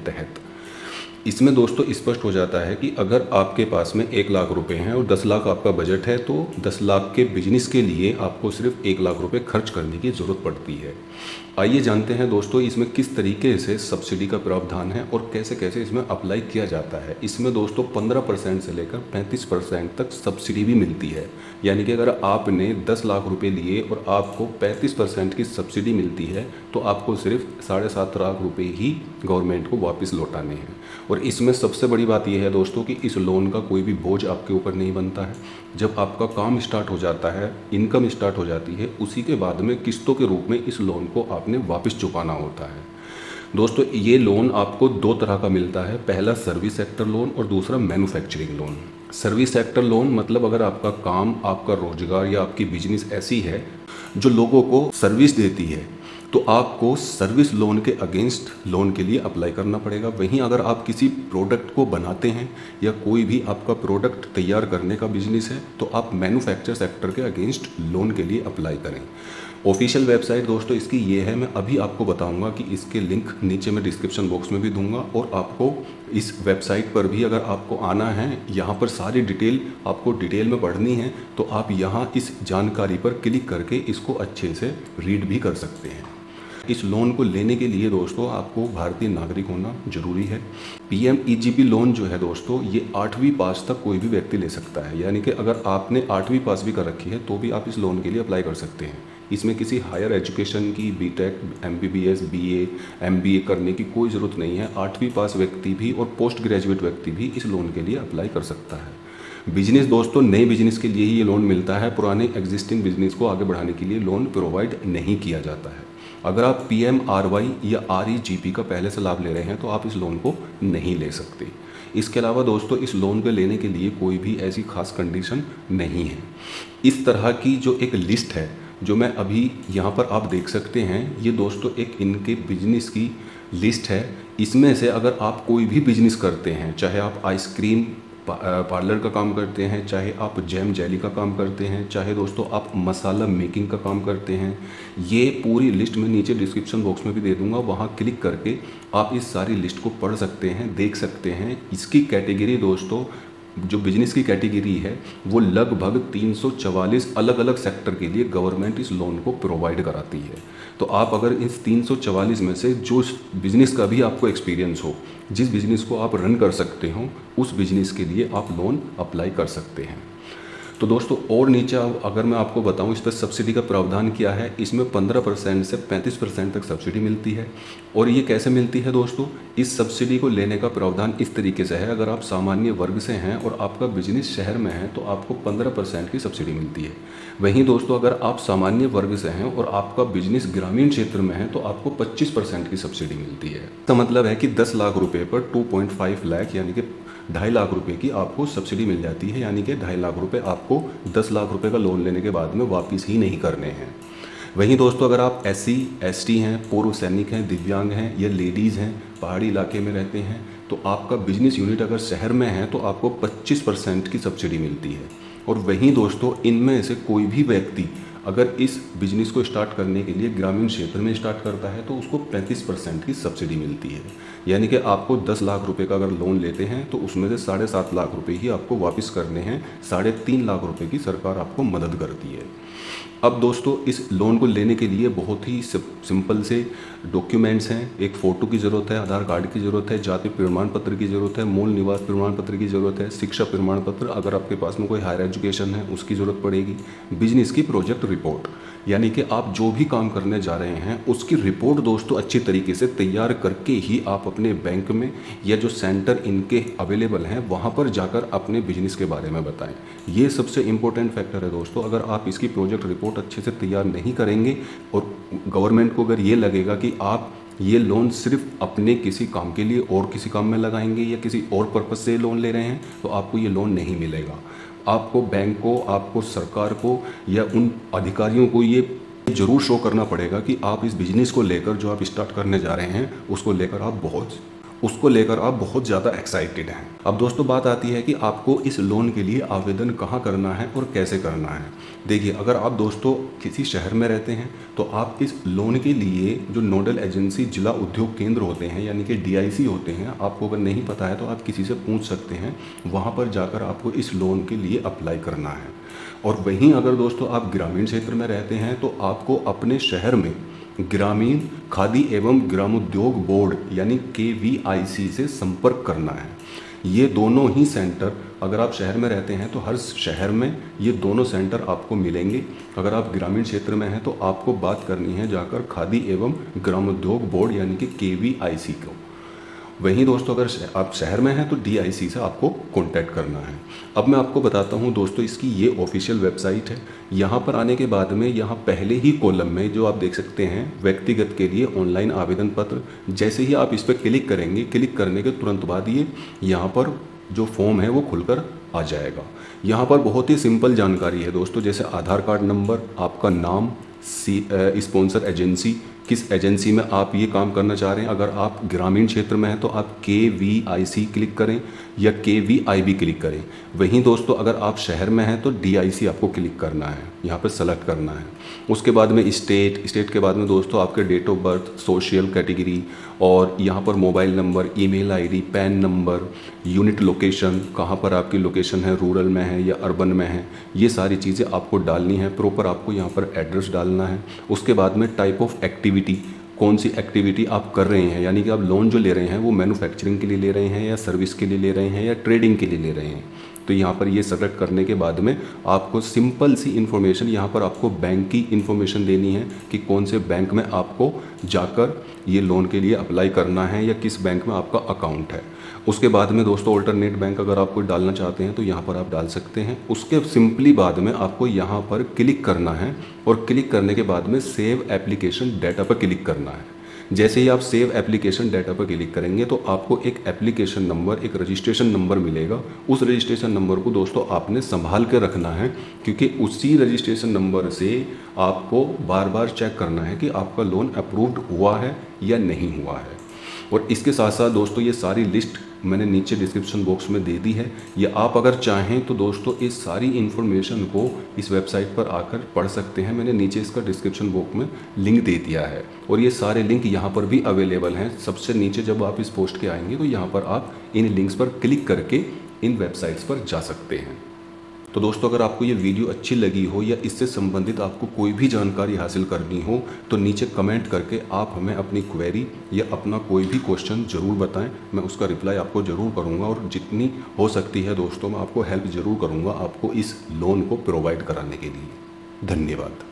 तहत। इसमें दोस्तों स्पष्ट हो जाता है कि अगर आपके पास में 1 लाख रुपए हैं और 10 लाख आपका बजट है, तो 10 लाख के बिजनेस के लिए आपको सिर्फ 1 लाख रुपए खर्च करने की ज़रूरत पड़ती है। आइए जानते हैं दोस्तों इसमें किस तरीके से सब्सिडी का प्रावधान है और कैसे कैसे इसमें अप्लाई किया जाता है। इसमें दोस्तों 15% से लेकर 35% तक सब्सिडी भी मिलती है। यानी कि अगर आपने 10 लाख रुपए लिए और आपको 35% की सब्सिडी मिलती है, तो आपको सिर्फ 7.5 लाख रुपए ही गवर्नमेंट को वापस लौटाने हैं। और इसमें सबसे बड़ी बात यह है दोस्तों कि इस लोन का कोई भी बोझ आपके ऊपर नहीं बनता है। जब आपका काम स्टार्ट हो जाता है, इनकम स्टार्ट हो जाती है, उसी के बाद में किस्तों के रूप में इस लोन को आपने वापस चुकाना होता है। दोस्तों ये लोन आपको 2 तरह का मिलता है, पहला सर्विस सेक्टर लोन और दूसरा manufacturing loan. Service sector loan मतलब अगर आपका काम, आपका रोजगार या आपकी बिजनेस ऐसी है जो लोगों को सर्विस देती है, तो आपको सर्विस लोन के अगेंस्ट लोन के लिए अप्लाई करना पड़ेगा। वहीं अगर आप किसी प्रोडक्ट को बनाते हैं या कोई भी आपका प्रोडक्ट तैयार करने का बिजनेस है, तो आप मैन्युफैक्चर सेक्टर के अगेंस्ट लोन के लिए अप्लाई करें। ऑफिशियल वेबसाइट दोस्तों इसकी ये है, मैं अभी आपको बताऊंगा कि इसके लिंक नीचे मैं डिस्क्रिप्शन बॉक्स में भी दूंगा, और आपको इस वेबसाइट पर भी अगर आपको आना है, यहाँ पर सारी डिटेल आपको डिटेल में पढ़नी है, तो आप यहाँ इस जानकारी पर क्लिक करके इसको अच्छे से रीड भी कर सकते हैं। इस लोन को लेने के लिए दोस्तों आपको भारतीय नागरिक होना जरूरी है। PMEGP लोन जो है दोस्तों, ये 8वीं पास तक कोई भी व्यक्ति ले सकता है। यानी कि अगर आपने 8वीं पास भी कर रखी है तो भी आप इस लोन के लिए अप्लाई कर सकते हैं। इसमें किसी हायर एजुकेशन की BTech, MBBS, BA, MBA करने की कोई ज़रूरत नहीं है। 8वीं पास व्यक्ति भी और पोस्ट ग्रेजुएट व्यक्ति भी इस लोन के लिए अप्लाई कर सकता है। बिजनेस दोस्तों, नए बिजनेस के लिए ही ये लोन मिलता है, पुराने एग्जिस्टिंग बिजनेस को आगे बढ़ाने के लिए लोन प्रोवाइड नहीं किया जाता है। अगर आप PMRY या REGP का पहले से लाभ ले रहे हैं तो आप इस लोन को नहीं ले सकते। इसके अलावा दोस्तों इस लोन को लेने के लिए कोई भी ऐसी खास कंडीशन नहीं है। इस तरह की जो एक लिस्ट है जो मैं अभी यहाँ पर आप देख सकते हैं, ये दोस्तों एक इनके बिजनेस की लिस्ट है। इसमें से अगर आप कोई भी बिजनेस करते हैं, चाहे आप आइसक्रीम पार्लर का काम करते हैं, चाहे आप जैम जेली का काम करते हैं, चाहे दोस्तों आप मसाला मेकिंग का काम करते हैं, ये पूरी लिस्ट मैं नीचे डिस्क्रिप्शन बॉक्स में भी दे दूंगा। वहाँ क्लिक करके आप इस सारी लिस्ट को पढ़ सकते हैं, देख सकते हैं। इसकी कैटेगरी दोस्तों, जो बिजनेस की कैटेगरी है, वो लगभग 344 अलग अलग सेक्टर के लिए गवर्नमेंट इस लोन को प्रोवाइड कराती है। तो आप अगर इस 344 में से जो बिजनेस का भी आपको एक्सपीरियंस हो, जिस बिजनेस को आप रन कर सकते हो, उस बिजनेस के लिए आप लोन अप्लाई कर सकते हैं। तो दोस्तों और नीचे अगर मैं आपको बताऊं इस पर सब्सिडी का प्रावधान क्या है, इसमें 15% से 35% तक सब्सिडी मिलती है। और ये कैसे मिलती है दोस्तों, इस सब्सिडी को लेने का प्रावधान इस तरीके से है, अगर आप सामान्य वर्ग से हैं और आपका बिजनेस शहर में है तो आपको 15% की सब्सिडी मिलती है। वहीं दोस्तों अगर आप सामान्य वर्ग से हैं और आपका बिजनेस ग्रामीण क्षेत्र में है तो आपको 25% की सब्सिडी मिलती है। इसका मतलब है कि 10 लाख रुपये पर 2.5 लाख यानी कि 2.5 लाख रुपए की आपको सब्सिडी मिल जाती है। यानी कि 2.5 लाख रुपए आपको 10 लाख रुपए का लोन लेने के बाद में वापस ही नहीं करने हैं। वहीं दोस्तों अगर आप SC, ST हैं, पूर्व सैनिक हैं, दिव्यांग हैं या लेडीज़ हैं, पहाड़ी इलाके में रहते हैं, तो आपका बिजनेस यूनिट अगर शहर में है तो आपको 25% की सब्सिडी मिलती है। और वहीं दोस्तों इनमें से कोई भी व्यक्ति अगर इस बिजनेस को स्टार्ट करने के लिए ग्रामीण क्षेत्र में स्टार्ट करता है तो उसको 35% की सब्सिडी मिलती है। यानी कि आपको 10 लाख रुपए का अगर लोन लेते हैं तो उसमें से 7.5 लाख रुपए ही आपको वापस करने हैं। 3.5 लाख रुपए की सरकार आपको मदद करती है। अब दोस्तों इस लोन को लेने के लिए बहुत ही सिंपल से डॉक्यूमेंट्स हैं। एक फ़ोटो की ज़रूरत है, आधार कार्ड की ज़रूरत है, जाति प्रमाण पत्र की ज़रूरत है, मूल निवास प्रमाण पत्र की ज़रूरत है, शिक्षा प्रमाण पत्र, अगर आपके पास में कोई हायर एजुकेशन है उसकी ज़रूरत पड़ेगी, बिजनेस की प्रोजेक्ट रिपोर्ट, यानी कि आप जो भी काम करने जा रहे हैं उसकी रिपोर्ट दोस्तों अच्छी तरीके से तैयार करके ही आप अपने बैंक में या जो सेंटर इनके अवेलेबल हैं वहाँ पर जाकर अपने बिजनेस के बारे में बताएं। ये सबसे इम्पोर्टेंट फैक्टर है दोस्तों। अगर आप इसकी प्रोजेक्ट रिपोर्ट अच्छे से तैयार नहीं करेंगे और गवर्नमेंट को अगर ये लगेगा कि आप ये लोन सिर्फ अपने किसी काम के लिए और किसी काम में लगाएंगे या किसी और पर्पज़ से लोन ले रहे हैं, तो आपको ये लोन नहीं मिलेगा। आपको बैंक को, आपको सरकार को या उन अधिकारियों को ये ज़रूर शो करना पड़ेगा कि आप इस बिज़नेस को लेकर जो आप स्टार्ट करने जा रहे हैं उसको लेकर आप बहुत उसको लेकर आप बहुत ज़्यादा एक्साइटेड हैं। अब दोस्तों बात आती है कि आपको इस लोन के लिए आवेदन कहाँ करना है और कैसे करना है। देखिए, अगर आप दोस्तों किसी शहर में रहते हैं तो आप इस लोन के लिए जो नोडल एजेंसी जिला उद्योग केंद्र होते हैं यानी कि DIC होते हैं, आपको अगर नहीं पता है तो आप किसी से पूछ सकते हैं। वहाँ पर जाकर आपको इस लोन के लिए अप्लाई करना है। और वहीं अगर दोस्तों आप ग्रामीण क्षेत्र में रहते हैं तो आपको अपने शहर में ग्रामीण खादी एवं ग्रामोद्योग बोर्ड यानी KVIC से संपर्क करना है। ये दोनों ही सेंटर, अगर आप शहर में रहते हैं तो हर शहर में ये दोनों सेंटर आपको मिलेंगे। अगर आप ग्रामीण क्षेत्र में हैं तो आपको बात करनी है जाकर खादी एवं ग्रामोद्योग बोर्ड यानी कि KVIC को। वहीं दोस्तों अगर आप शहर में हैं तो DIC से आपको कांटेक्ट करना है। अब मैं आपको बताता हूं दोस्तों, इसकी ये ऑफिशियल वेबसाइट है। यहाँ पर आने के बाद में यहाँ पहले ही कॉलम में जो आप देख सकते हैं व्यक्तिगत के लिए ऑनलाइन आवेदन पत्र, जैसे ही आप इस पर क्लिक करेंगे, क्लिक करने के तुरंत बाद ये यहाँ पर जो फॉर्म है वो खुलकर आ जाएगा। यहाँ पर बहुत ही सिंपल जानकारी है दोस्तों, जैसे आधार कार्ड नंबर, आपका नाम, स्पॉन्सर एजेंसी, किस एजेंसी में आप ये काम करना चाह रहे हैं। अगर आप ग्रामीण क्षेत्र में हैं तो आप KVIC क्लिक करें या KVIB क्लिक करें। वहीं दोस्तों अगर आप शहर में हैं तो DIC आपको क्लिक करना है, यहाँ पर सेलेक्ट करना है। उसके बाद में स्टेट के बाद में दोस्तों आपके date of birth, social category और यहाँ पर mobile number, email ID, PAN number, unit location, कहाँ पर आपकी लोकेशन है, रूरल में है या अर्बन में है, ये सारी चीज़ें आपको डालनी है। प्रॉपर आपको यहाँ पर एड्रेस डालना है। उसके बाद में टाइप ऑफ एक्टिविटी, कौन सी एक्टिविटी आप कर रहे हैं, यानी कि आप लोन जो ले रहे हैं वो मैन्युफैक्चरिंग के लिए ले रहे हैं या सर्विस के लिए ले रहे हैं या ट्रेडिंग के लिए ले रहे हैं। तो यहाँ पर ये सेलेक्ट करने के बाद में आपको सिंपल सी इन्फॉर्मेशन, यहाँ पर आपको बैंक की इन्फॉर्मेशन देनी है कि कौन से बैंक में आपको जाकर ये लोन के लिए अप्लाई करना है या किस बैंक में आपका अकाउंट है। उसके बाद में दोस्तों अल्टरनेट बैंक अगर आप कोई डालना चाहते हैं तो यहाँ पर आप डाल सकते हैं। उसके सिंपली बाद में आपको यहाँ पर क्लिक करना है और क्लिक करने के बाद में सेव एप्लीकेशन डाटा पर क्लिक करना है। जैसे ही आप सेव एप्लीकेशन डाटा पर क्लिक करेंगे तो आपको एक एप्लीकेशन नंबर, एक रजिस्ट्रेशन नंबर मिलेगा। उस रजिस्ट्रेशन नंबर को दोस्तों आपने संभाल के रखना है, क्योंकि उसी रजिस्ट्रेशन नंबर से आपको बार बार चेक करना है कि आपका लोन अप्रूव्ड हुआ है या नहीं हुआ है। और इसके साथ साथ दोस्तों ये सारी लिस्ट मैंने नीचे डिस्क्रिप्शन बॉक्स में दे दी है। ये आप अगर चाहें तो दोस्तों इस सारी इन्फॉर्मेशन को इस वेबसाइट पर आकर पढ़ सकते हैं। मैंने नीचे इसका डिस्क्रिप्शन बॉक्स में लिंक दे दिया है और ये सारे लिंक यहाँ पर भी अवेलेबल हैं। सबसे नीचे जब आप इस पोस्ट के आएंगे तो यहाँ पर आप इन लिंक्स पर क्लिक करके इन वेबसाइट्स पर जा सकते हैं। तो दोस्तों अगर आपको ये वीडियो अच्छी लगी हो या इससे संबंधित आपको कोई भी जानकारी हासिल करनी हो तो नीचे कमेंट करके आप हमें अपनी क्वेरी या अपना कोई भी क्वेश्चन ज़रूर बताएं। मैं उसका रिप्लाई आपको ज़रूर करूंगा और जितनी हो सकती है दोस्तों मैं आपको हेल्प ज़रूर करूंगा आपको इस लोन को प्रोवाइड कराने के लिए। धन्यवाद।